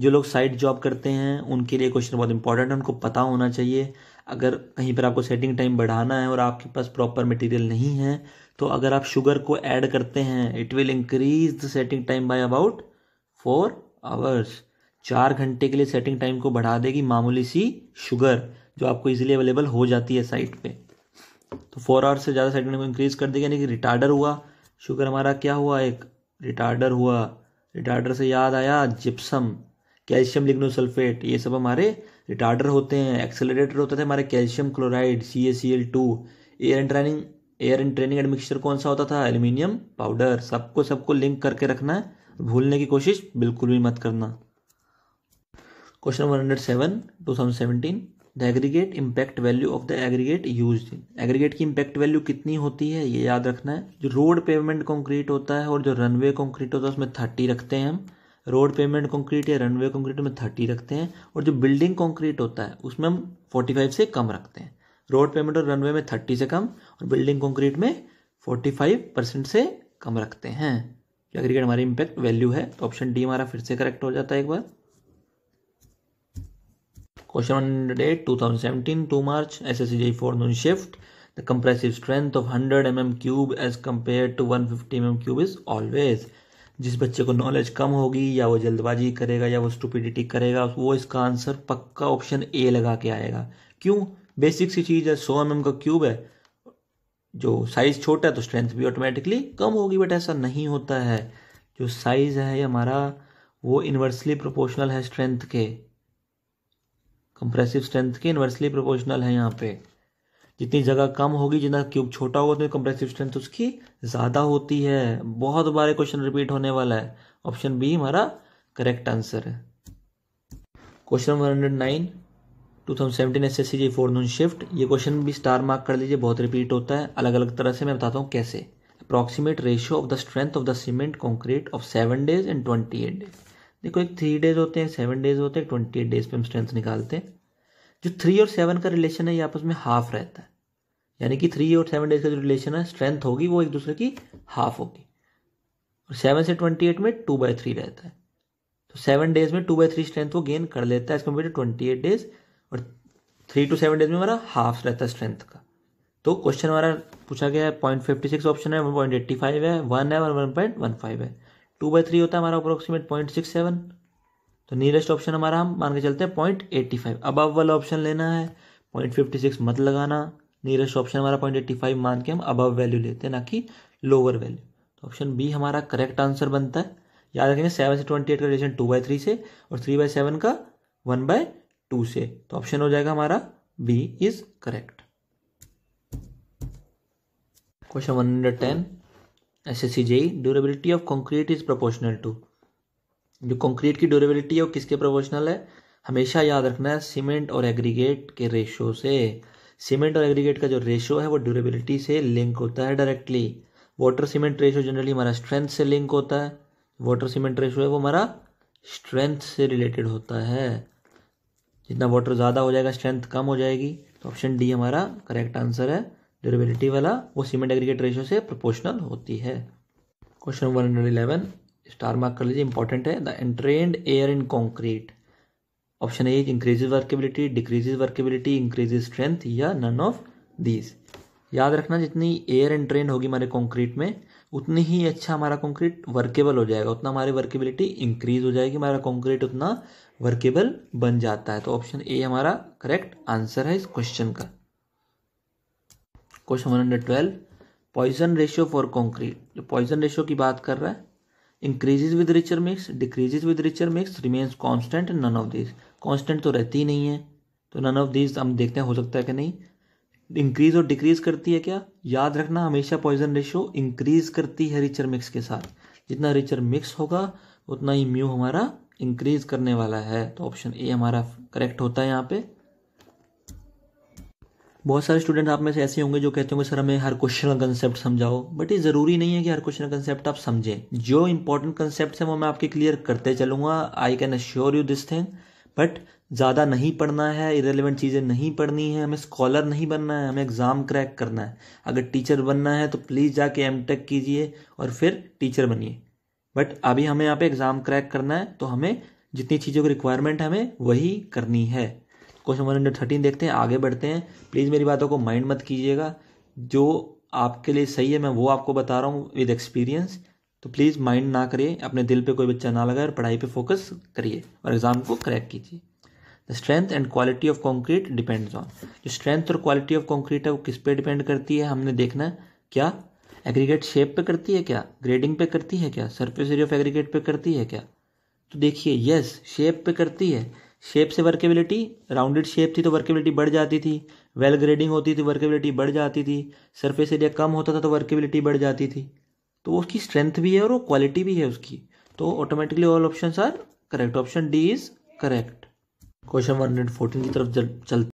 जो लोग side job करते हैं उनके लिए क्वेश्चन बहुत इंपॉर्टेंट है, उनको पता होना चाहिए। अगर कहीं पर आपको सेटिंग टाइम बढ़ाना है और आपके पास प्रॉपर मटेरियल नहीं है, तो अगर आप शुगर को ऐड करते हैं, it will increase the setting time by about 4 hours. 4 घंटे के लिए सेटिंग टाइम को बढ़ा देगी मामूली सी शुगर, जो आपको इजीली अवेलेबल हो जाती है साइट पे। तो 4 आवर्स से ज़्यादा सेटिंग टाइम को इंक्रीज कर देगी, यानी कि रिटार्डर हुआ। शुगर हमारा क्या हुआ, एक रिटार्डर हुआ। रिटार्डर से याद आया जिप्सम, कैल्शियम लिग्नोसल्फेट, ये सब हमारे रिटार्डर होते हैं। एक्सेलरेटर होते थे हमारे calcium chloride CaCl2। Air and training admixture कौन सा होता था, एल्यूमिनियम पाउडर। सबको लिंक करके रखना है, भूलने की कोशिश बिल्कुल भी मत करना। Question 107 2017, the aggregate impact value of the aggregate used in. Aggregate की इम्पैक्ट वैल्यू कितनी होती है ये याद रखना है। जो रोड पेवमेंट कंक्रीट होता है और जो रनवे कंक्रीट होता है उसमें 30 रखते हैं हम। रोड पेवमेंट कंक्रीट या रनवे कंक्रीट में 30 रखते हैं, और जो बिल्डिंग कंक्रीट होता है उसमें हम 45 से कम रखते हैं। रोड पेवमेंट और रनवे में 30 से कम, और बिल्डिंग कंक्रीट में 45% से कम रखते हैं। जो एग्रीगेट हमारी इम्पैक्ट वैल्यू है, तो ऑप्शन डी हमारा फिर से करेक्ट हो जाता है एक बार। Question 108 2017 2 March SSCJ forenoon shift. The compressive strength of 100 mm cube as compared to 150 mm cube is always. जिस बच्चे को नॉलेज कम होगी या वो जल्दबाजी करेगा या वो स्टुपिडिटी करेगा, वो इसका आंसर पक्का ऑप्शन ए लगा के आएगा। क्यों? बेसिक सी चीज़ है, 100 mm का क्यूब है, जो साइज छोटा है तो स्ट्रेंथ भी ऑटोमेटिकली कम होगी, बट ऐसा नहीं होता है। जो साइज है हमारा वो इन्वर्सली प्रोपोर्शनल है स्ट्रेंथ के, कंप्रेसिव स्ट्रेंथ के इन्वर्सली प्रोपोर्शनल है। यहाँ पे जितनी जगह कम होगी, जितना क्यूब छोटा होगा, उतनी कंप्रेसिव स्ट्रेंथ उसकी ज़्यादा होती है। बहुत बार क्वेश्चन रिपीट होने वाला है, ऑप्शन बी हमारा करेक्ट आंसर है। Question 109 2017 SSCJ forenoon shift. ये क्वेश्चन भी स्टार मार्क कर लीजिए, बहुत रिपीट होता है अलग अलग तरह से। मैं बताता हूँ कैसे। Approximate ratio of the strength of the cement concrete of 7 days and 28 days। देखो, एक 3 days होते हैं, 7 days होते हैं, 28 days पे हम स्ट्रेंथ निकालते हैं। जो 3 और 7 का रिलेशन है ये आपस में हाफ रहता है, यानी कि 3 और 7 days का जो रिलेशन है, स्ट्रेंथ होगी वो एक दूसरे की हाफ होगी। और 7 से 28 में 2/3 रहता है, तो 7 days में 2/3 स्ट्रेंथ वो गेन कर लेता है एज कम्पेयर टू 28 days। और 3 to 7 days में हमारा हाफ रहता है स्ट्रेंथ का। तो क्वेश्चन हमारा पूछा गया है 0.56 ऑप्शन है, 1.85 है, 1 है और 1.15 है। 2/3 होता है हमारा अप्रोक्सीमेट 0.67। तो नियरेस्ट ऑप्शन हमारा हम मान के चलते हैं 0.85। अबव वाला ऑप्शन लेना है, 0.56 मत लगाना। नियरेस्ट ऑप्शन हमारा 0.85 मान के हम अबव वैल्यू लेते हैं, ना कि लोअर वैल्यू। तो ऑप्शन बी हमारा करेक्ट आंसर बनता है। याद रखेंगे 7 से 28 का रिलेशन 2/3 से और 3/7 का 1/2 से। तो ऑप्शन हो जाएगा हमारा B is correct. Question 110 SSCJ, durability of concrete is proportional to. जो कंक्रीट की ड्यूरेबिलिटी है वो किसके प्रोपोर्शनल है? हमेशा याद रखना है सीमेंट और एग्रीगेट के रेशो से। सीमेंट और एग्रीगेट का जो रेशो है वो ड्यूरेबिलिटी से लिंक होता है directly. Water cement ratio generally हमारा स्ट्रेंथ से लिंक होता है। वाटर सीमेंट रेशो है वो हमारा स्ट्रेंथ से रिलेटेड होता है। जितना वाटर ज़्यादा हो जाएगा स्ट्रेंथ कम हो जाएगी। तो ऑप्शन डी हमारा करेक्ट आंसर है। ड्यूरेबिलिटी वाला वो सीमेंट एग्रीगेट रेशो से प्रोपोर्शनल होती है। क्वेश्चन 111 स्टार मार्क कर लीजिए, इंपॉर्टेंट है। The entrained air in concrete, option A increases workability, decreases workability, increases strength या नन ऑफ दीज। याद रखना जितनी एयर एंट्रेन होगी हमारे कॉन्क्रीट में उतनी ही अच्छा हमारा कॉन्क्रीट वर्केबल हो जाएगा, उतना हमारी वर्केबिलिटी इंक्रीज हो जाएगी, हमारा कॉन्क्रीट उतना वर्केबल बन जाता है। तो ऑप्शन ए हमारा करेक्ट आंसर है इस क्वेश्चन का। Question 112 Poisson ratio for concrete. जो पॉइजन रेशियो की बात कर रहा है, increases with richer mix, decreases with richer mix, remains constant, none of these. Constant तो रहती ही नहीं है, तो नन ऑफ दीज हम देखते हैं हो सकता है कि नहीं। इंक्रीज और डिक्रीज करती है क्या? याद रखना हमेशा पॉइजन रेशियो इंक्रीज करती है रिचर मिक्स के साथ। जितना रिचर मिक्स होगा उतना ही म्यू हमारा इंक्रीज करने वाला है। तो ऑप्शन ए हमारा करेक्ट होता है यहाँ पे। बहुत सारे स्टूडेंट आप में से ऐसे होंगे जो कहते होंगे सर हमें हर क्वेश्चन का कंसेप्ट समझाओ, बट ये ज़रूरी नहीं है कि हर क्वेश्चन का कंसेप्ट आप समझें। जो इंपॉर्टेंट कंसेप्ट हैं वो मैं आपके क्लियर करते चलूँगा, I can assure you this thing. But ज़्यादा नहीं पढ़ना है, इरेलीवेंट चीज़ें नहीं पढ़नी है, हमें स्कॉलर नहीं बनना है, हमें एग्ज़ाम क्रैक करना है। अगर टीचर बनना है तो प्लीज़ जाके एमटेक कीजिए और फिर टीचर बनिए। बट अभी हमें यहाँ पे एग्ज़ाम क्रैक करना है, तो हमें जितनी चीज़ों की रिक्वायरमेंट है हमें वही करनी है। क्वेश्चन 113 देखते हैं, आगे बढ़ते हैं। प्लीज़ मेरी बातों को माइंड मत कीजिएगा, जो आपके लिए सही है मैं वो आपको बता रहा हूँ विद एक्सपीरियंस, तो प्लीज़ माइंड ना करिए, अपने दिल पे कोई बच्चा ना लगाए और पढ़ाई पे फोकस करिए और एग्ज़ाम को क्रैक कीजिए। The strength and quality of concrete depends on, जो स्ट्रेंथ और क्वालिटी ऑफ कंक्रीट है वो किस पे डिपेंड करती है, हमने देखना है। क्या एग्रीगेट शेप पे करती है, क्या ग्रेडिंग पे करती है, क्या सरफेस एरिया ऑफ एग्रीगेट पे करती है क्या? तो देखिए यस, शेप पे करती है। शेप से वर्केबिलिटी, राउंडेड शेप थी तो वर्केबिलिटी बढ़ जाती थी, वेल ग्रेडिंग होती थी वर्केबिलिटी बढ़ जाती थी, सरफेस एरिया कम होता था तो वर्केबिलिटी बढ़ जाती थी। तो उसकी स्ट्रेंथ भी है और वो क्वालिटी भी है उसकी, तो automatically all options are correct. Option D is correct. Question 114 की तरफ चलते